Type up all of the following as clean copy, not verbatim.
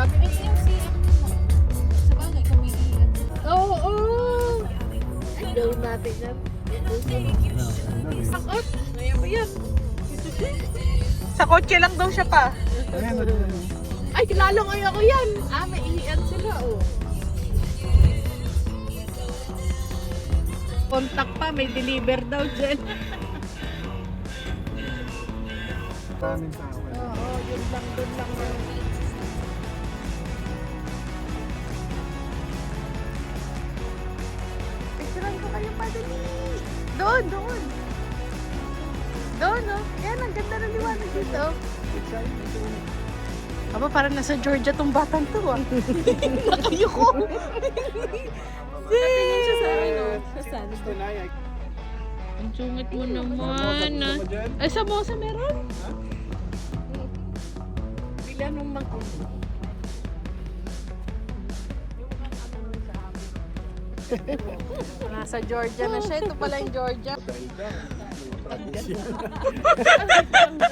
dami. Ay, yung si... Sa bagay, kumiilan. Oo! Gawin natin yan. Sakot! Ngayon ba yan? Sa kotse lang daw siya pa. Ay, kilala ngayon ako yan. Ah, may iian sila, oh. Contact pa, may deliver daw dyan. Oo, yun lang, doon lang. Picturean ko kayo pa, dali. Doon, doon. Doon, oh. Yan, ang ganda ng liwanag dito. Aba, parang nasa Georgia tong batang to, ah. Nakayuko. Tingin siya sa akin, oh. Sa sana. Ang sungit mo naman, ah. Ay, samosa meron? Bila nung Nasa Georgia na siya. Ito pala yung Georgia.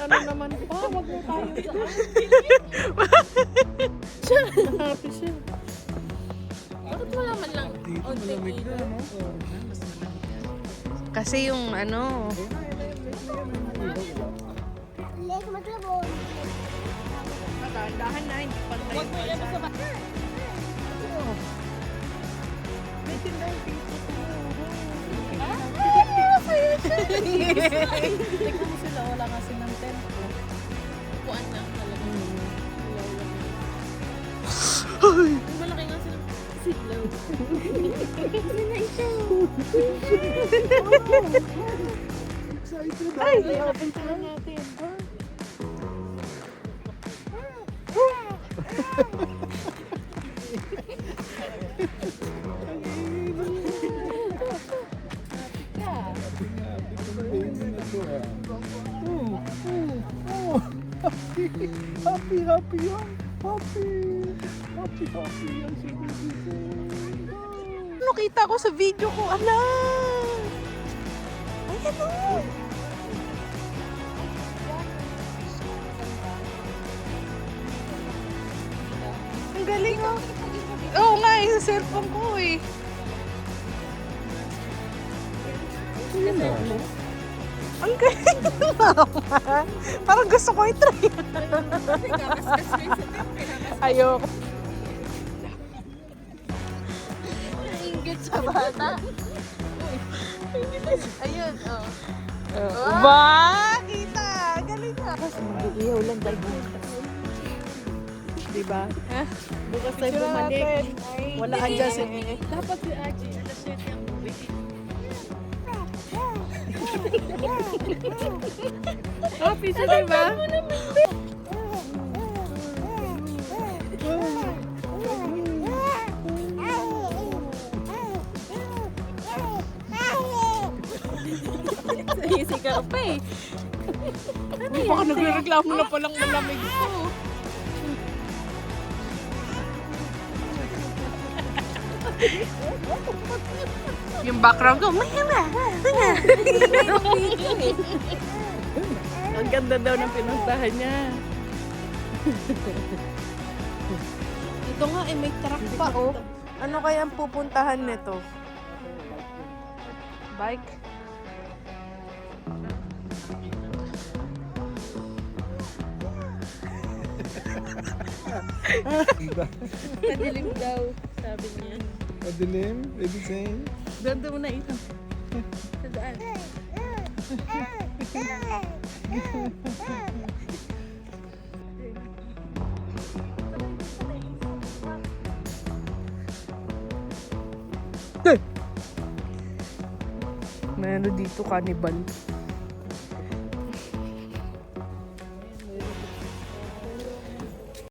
Ano naman pa? Wag mo tayo sa happy siya. Bakit wala man lang? Onting ilaw. Kasi yung ano, Dahan na, hindi pa na Huwag mo yan sa bata. may tindang pizza. Tignan mo sila, wala nga silang tempo. Kuan lang talaga. Ang malaki nga silang siglaw. Ay, puntahan natin. Happy yan. Happy yan si baby. ano kita ko sa video ko, ala. Ayan o. Ang galing o. Oo nga, yung cellphone ko eh. Ang galing naman. Parang gusto ko i-try. Ayoko. Nainggit sa bata. Ayun, oh. Ba? Kita. Galing na. Mag-iihaw lang dahil bukas. Diba? Bukas tayo bumalik. Wala ka dyan si... Dapat si Aji, alas 7 ang uwi. Happy siya, diba? Easy ka pa eh. Baka nagre-reklamo na palang malamig ko. Yung background ko, Ang ganda daw ng pinuntahan niya. ito nga eh, may truck pa oh. Ano kaya ang pupuntahan nito? Bike? Madilim daw, sabi niya. Madilim, baby saying. Ganda mo na ito. Saan? May ano dito, cannibal.